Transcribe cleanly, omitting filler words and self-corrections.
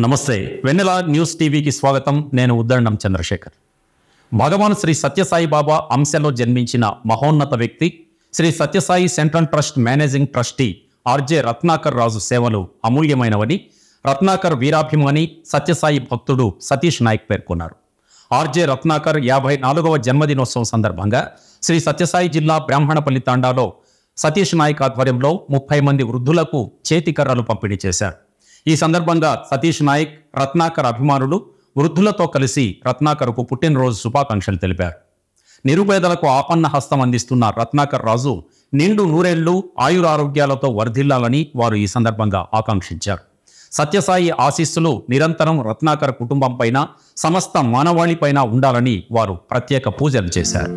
నమస్తే వెన్నెల న్యూస్ టీవీకి స్వాగతం. నేను ఉద్దండం చంద్రశేఖర్. భగవాన్ శ్రీ సత్యసాయి బాబా అంశలో జన్మించిన మహోన్నత వ్యక్తి Shri Sathya Sai central trust managing trustee RJ Ratnakar Raju సేవలు అమూల్యమైనవని రత్నాకర్ వీరాభిమాని సత్యసాయి భక్తుడు సతీష్ నాయక్ పేర్కొన్నారు. ఆర్జే రత్నాకర్ 54వ జన్మదినోత్సవం సందర్భంగా శ్రీ సత్యసాయి జిల్లా బ్రాహ్మణపల్లి తాండాలో సతీష్ నాయక్ ఆధ్వర్యంలో 30 మంది వృద్ధులకు చేతికర్రలు పంపిణీ చేశారు. ఈ సందర్భంగా సతీష్ నాయక్ రత్నాకర్ అభిమానులు వృద్ధులతో కలిసి రత్నాకర్కు పుట్టినరోజు శుభాకాంక్షలు తెలిపారు. నిరుపేదలకు ఆపన్న హస్తం అందిస్తున్న రత్నాకర్ రాజు నిండు నూరేళ్లు ఆయురారోగ్యాలతో వర్ధిల్లాలని వారు ఈ సందర్భంగా ఆకాంక్షించారు. సత్యసాయి ఆశీస్సులు నిరంతరం రత్నాకర్ కుటుంబం పైన సమస్త మానవాళి పైన ఉండాలని వారు ప్రత్యేక పూజలు చేశారు.